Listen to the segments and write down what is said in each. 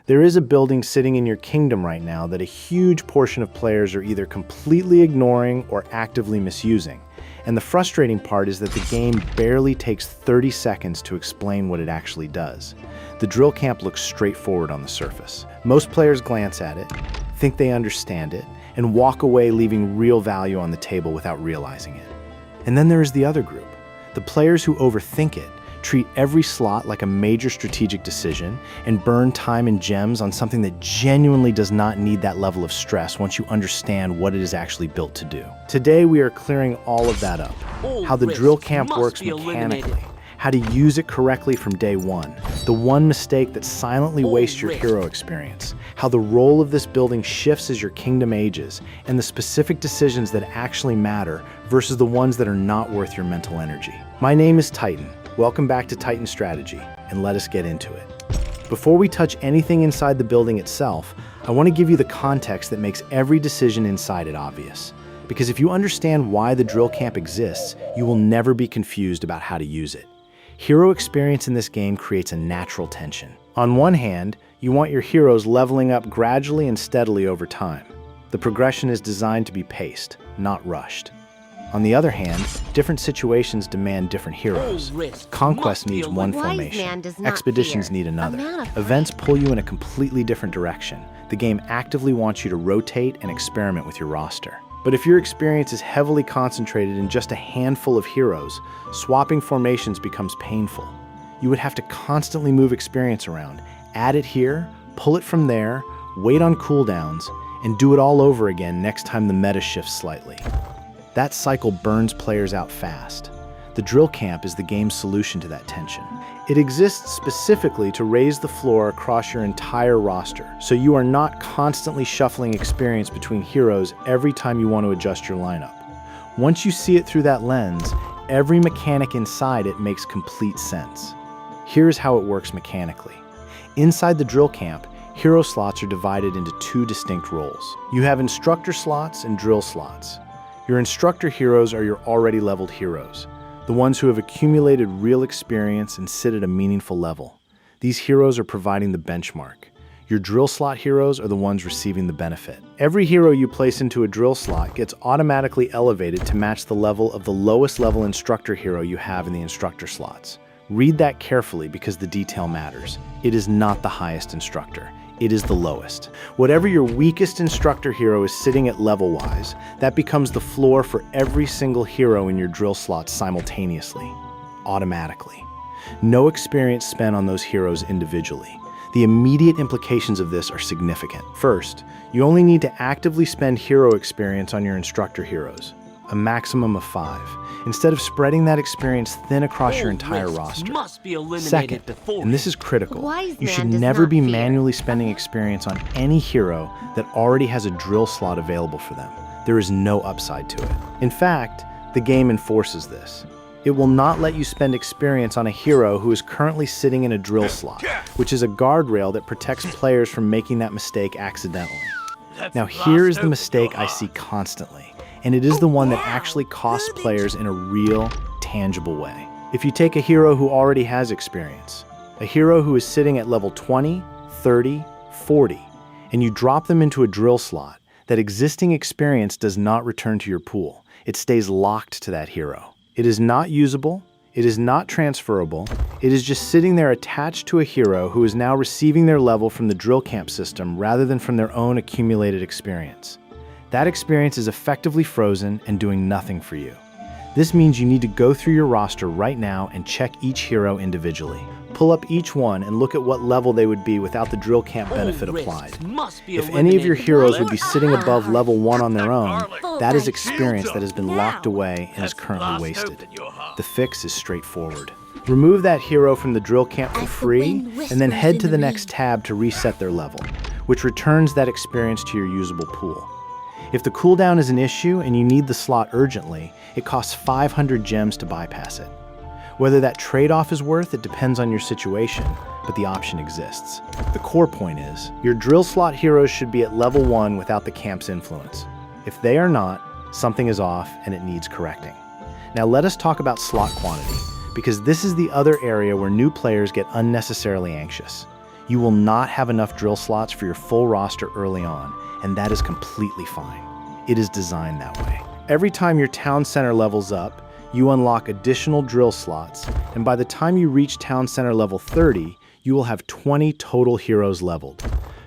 There is a building sitting in your kingdom right now that a huge portion of players are either completely ignoring or actively misusing. And the frustrating part is that the game barely takes 30 seconds to explain what it actually does. The drill camp looks straightforward on the surface. Most players glance at it, think they understand it, and walk away leaving real value on the table without realizing it. And then there is the other group, the players who overthink it, treat every slot like a major strategic decision, and burn time and gems on something that genuinely does not need that level of stress once you understand what it is actually built to do. Today we are clearing all of that up. How the drill camp works mechanically, how to use it correctly from day one, the one mistake that silently wastes your hero experience, how the role of this building shifts as your kingdom ages, and the specific decisions that actually matter versus the ones that are not worth your mental energy. My name is Titan. Welcome back to Titan Strategy, and let us get into it. Before we touch anything inside the building itself, I want to give you the context that makes every decision inside it obvious. Because if you understand why the drill camp exists, you will never be confused about how to use it. Hero experience in this game creates a natural tension. On one hand, you want your heroes leveling up gradually and steadily over time. The progression is designed to be paced, not rushed. On the other hand, different situations demand different heroes. Conquest needs one formation, expeditions need another. Events pull you in a completely different direction. The game actively wants you to rotate and experiment with your roster. But if your experience is heavily concentrated in just a handful of heroes, swapping formations becomes painful. You would have to constantly move experience around, add it here, pull it from there, wait on cooldowns, and do it all over again next time the meta shifts slightly. That cycle burns players out fast. The drill camp is the game's solution to that tension. It exists specifically to raise the floor across your entire roster, so you are not constantly shuffling experience between heroes every time you want to adjust your lineup. Once you see it through that lens, every mechanic inside it makes complete sense. Here's how it works mechanically. Inside the drill camp, hero slots are divided into two distinct roles. You have instructor slots and drill slots. Your instructor heroes are your already leveled heroes, the ones who have accumulated real experience and sit at a meaningful level. These heroes are providing the benchmark. Your drill slot heroes are the ones receiving the benefit. Every hero you place into a drill slot gets automatically elevated to match the level of the lowest level instructor hero you have in the instructor slots. Read that carefully because the detail matters. It is not the highest instructor. It is the lowest. Whatever your weakest instructor hero is sitting at level-wise, that becomes the floor for every single hero in your drill slots simultaneously, automatically. No experience spent on those heroes individually. The immediate implications of this are significant. First, you only need to actively spend hero experience on your instructor heroes, a maximum of 5, instead of spreading that experience thin across your entire roster. Second, and this is critical, you should never be manually spending experience on any hero that already has a drill slot available for them. There is no upside to it. In fact, the game enforces this. It will not let you spend experience on a hero who is currently sitting in a drill slot, which is a guardrail that protects players from making that mistake accidentally. Now here is the mistake I see constantly. And it is the one that actually costs players in a real, tangible way. If you take a hero who already has experience, a hero who is sitting at level 20, 30, 40, and you drop them into a drill slot, that existing experience does not return to your pool. It stays locked to that hero. It is not usable, it is not transferable, it is just sitting there attached to a hero who is now receiving their level from the drill camp system rather than from their own accumulated experience. That experience is effectively frozen and doing nothing for you. This means you need to go through your roster right now and check each hero individually. Pull up each one and look at what level they would be without the drill camp benefit applied. If any of your heroes would be sitting above level 1 on their own, that is experience that has been locked away and is currently wasted. The fix is straightforward. Remove that hero from the drill camp for free and then head to the next tab to reset their level, which returns that experience to your usable pool. If the cooldown is an issue and you need the slot urgently, it costs 500 gems to bypass it. Whether that trade-off is worth it depends on your situation, but the option exists. The core point is, your drill slot heroes should be at level 1 without the camp's influence. If they are not, something is off and it needs correcting. Now let us talk about slot quantity, because this is the other area where new players get unnecessarily anxious. You will not have enough drill slots for your full roster early on, and that is completely fine. It is designed that way. Every time your town center levels up, you unlock additional drill slots, and by the time you reach town center level 30, you will have 20 total heroes leveled.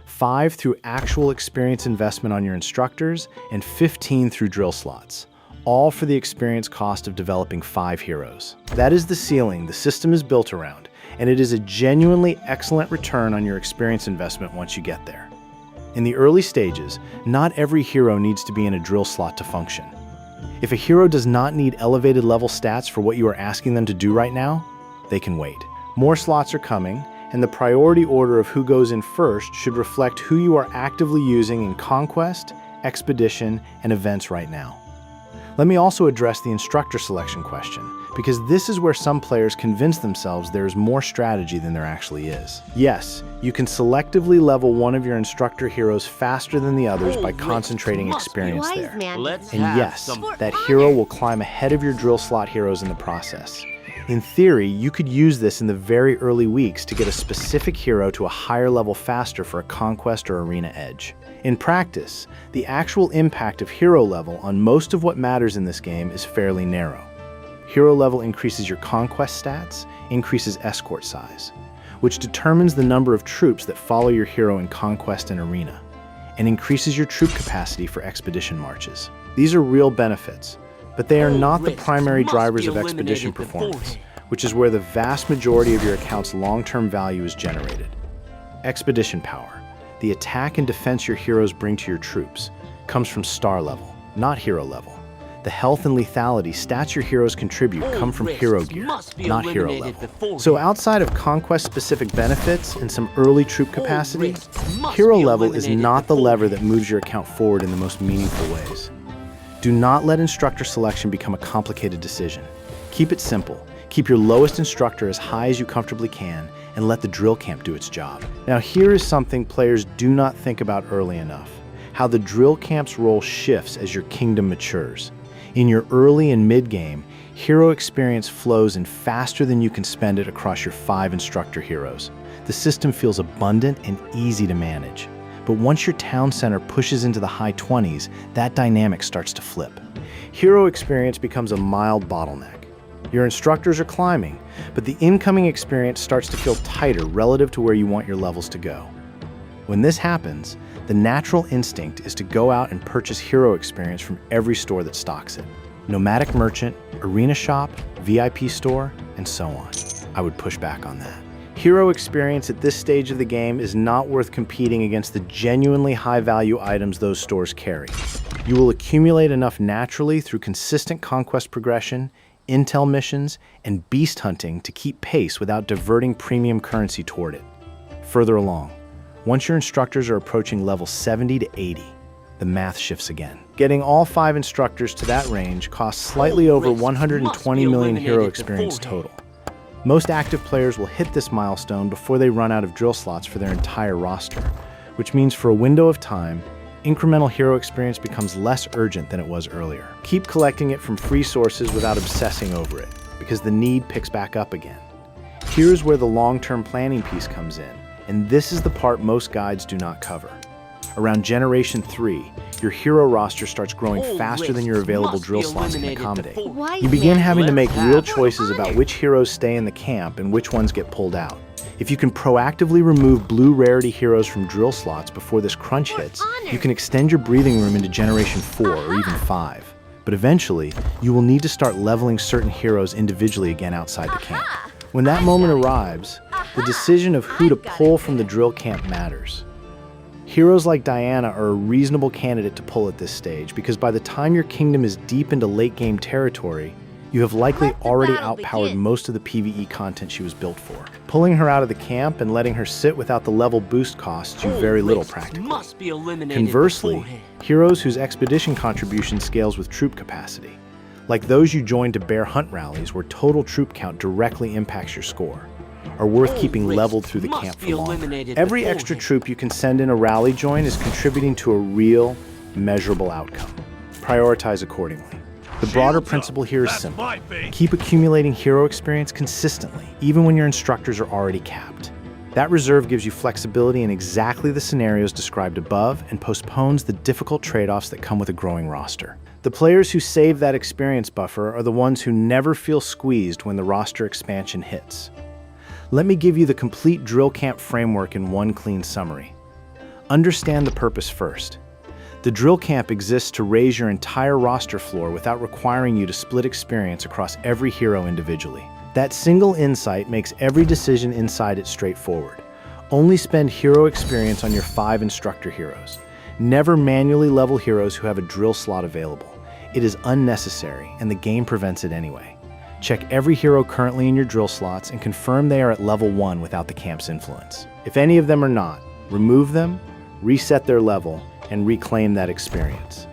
5 through actual experience investment on your instructors, and 15 through drill slots, all for the experience cost of developing 5 heroes. That is the ceiling the system is built around, and it is a genuinely excellent return on your experience investment once you get there. In the early stages, not every hero needs to be in a drill slot to function. If a hero does not need elevated level stats for what you are asking them to do right now, they can wait. More slots are coming, and the priority order of who goes in first should reflect who you are actively using in Conquest, Expedition, and Events right now. Let me also address the instructor selection question, because this is where some players convince themselves there is more strategy than there actually is. Yes, you can selectively level one of your instructor heroes faster than the others by concentrating experience there. And yes, that hero will climb ahead of your drill slot heroes in the process. In theory, you could use this in the very early weeks to get a specific hero to a higher level faster for a conquest or arena edge. In practice, the actual impact of hero level on most of what matters in this game is fairly narrow. Hero level increases your conquest stats, increases escort size, which determines the number of troops that follow your hero in conquest and arena, and increases your troop capacity for expedition marches. These are real benefits, but they are not the primary drivers of expedition performance, which is where the vast majority of your account's long-term value is generated. Expedition power, the attack and defense your heroes bring to your troops, comes from star level, not hero level. The health and lethality stats your heroes contribute come from hero gear, not hero level. So outside of conquest-specific benefits and some early troop capacity, hero level is not the lever that moves your account forward in the most meaningful ways. Do not let instructor selection become a complicated decision. Keep it simple. Keep your lowest instructor as high as you comfortably can, and let the drill camp do its job. Now here is something players do not think about early enough: how the drill camp's role shifts as your kingdom matures. In your early and mid-game, hero experience flows in faster than you can spend it across your 5 instructor heroes. The system feels abundant and easy to manage. But once your town center pushes into the high 20s, that dynamic starts to flip. Hero experience becomes a mild bottleneck. Your instructors are climbing, but the incoming experience starts to feel tighter relative to where you want your levels to go. When this happens, the natural instinct is to go out and purchase hero experience from every store that stocks it. Nomadic Merchant, Arena Shop, VIP Store, and so on. I would push back on that. Hero experience at this stage of the game is not worth competing against the genuinely high-value items those stores carry. You will accumulate enough naturally through consistent conquest progression, intel missions, and beast hunting to keep pace without diverting premium currency toward it. Further along, once your instructors are approaching level 70 to 80, the math shifts again. Getting all 5 instructors to that range costs slightly over 120 million hero experience total. Most active players will hit this milestone before they run out of drill slots for their entire roster, which means for a window of time, incremental hero experience becomes less urgent than it was earlier. Keep collecting it from free sources without obsessing over it, because the need picks back up again. Here's where the long-term planning piece comes in, and this is the part most guides do not cover. Around Generation 3, your hero roster starts growing faster than your available drill slots can accommodate. You begin having to make real choices about which heroes stay in the camp and which ones get pulled out. If you can proactively remove blue rarity heroes from drill slots before this crunch hits, you can extend your breathing room into Generation 4 or even 5. But eventually, you will need to start leveling certain heroes individually again outside the camp. When that moment arrives, the decision of who to pull from the drill camp matters. Heroes like Diana are a reasonable candidate to pull at this stage because by the time your kingdom is deep into late-game territory, you have likely already outpowered most of the PvE content she was built for. Pulling her out of the camp and letting her sit without the level boost costs you very little practically. Conversely, heroes whose expedition contribution scales with troop capacity, like those you join to bear hunt rallies where total troop count directly impacts your score, are worth keeping leveled through the camp for longer. Every extra troop you can send in a rally join is contributing to a real, measurable outcome. Prioritize accordingly. The broader principle here is simple. Keep accumulating hero experience consistently, even when your instructors are already capped. That reserve gives you flexibility in exactly the scenarios described above and postpones the difficult trade-offs that come with a growing roster. The players who save that experience buffer are the ones who never feel squeezed when the roster expansion hits. Let me give you the complete drill camp framework in one clean summary. Understand the purpose first. The drill camp exists to raise your entire roster floor without requiring you to split experience across every hero individually. That single insight makes every decision inside it straightforward. Only spend hero experience on your 5 instructor heroes. Never manually level heroes who have a drill slot available. It is unnecessary, and the game prevents it anyway. Check every hero currently in your drill slots and confirm they are at level 1 without the camp's influence. If any of them are not, remove them, reset their level, and reclaim that experience.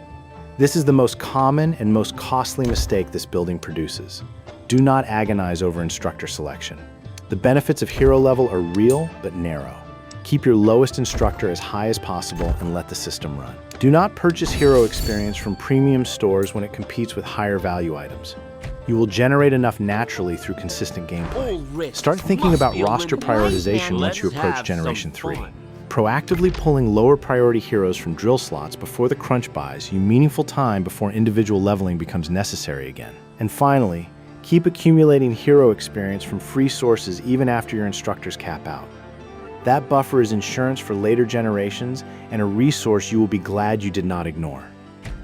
This is the most common and most costly mistake this building produces. Do not agonize over instructor selection. The benefits of hero level are real but narrow. Keep your lowest instructor as high as possible and let the system run. Do not purchase hero experience from premium stores when it competes with higher value items. You will generate enough naturally through consistent gameplay. Start thinking about roster prioritization once you approach Generation 3. Proactively pulling lower priority heroes from drill slots before the crunch buys you meaningful time before individual leveling becomes necessary again. And finally, keep accumulating hero experience from free sources even after your instructors cap out. That buffer is insurance for later generations and a resource you will be glad you did not ignore.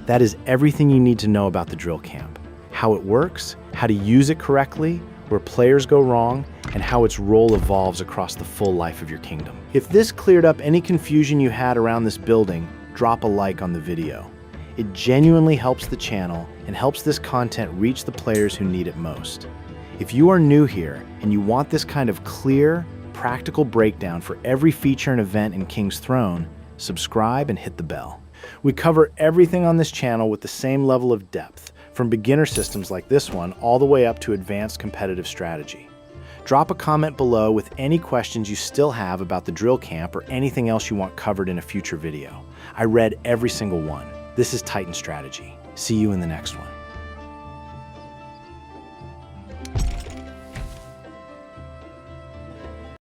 That is everything you need to know about the drill camp. How it works, how to use it correctly, where players go wrong, and how its role evolves across the full life of your kingdom. If this cleared up any confusion you had around this building, drop a like on the video. It genuinely helps the channel and helps this content reach the players who need it most. If you are new here and you want this kind of clear, practical breakdown for every feature and event in King's Throne, subscribe and hit the bell. We cover everything on this channel with the same level of depth, from beginner systems like this one all the way up to advanced competitive strategy. Drop a comment below with any questions you still have about the drill camp or anything else you want covered in a future video. I read every single one. This is Titan Strategy. See you in the next one.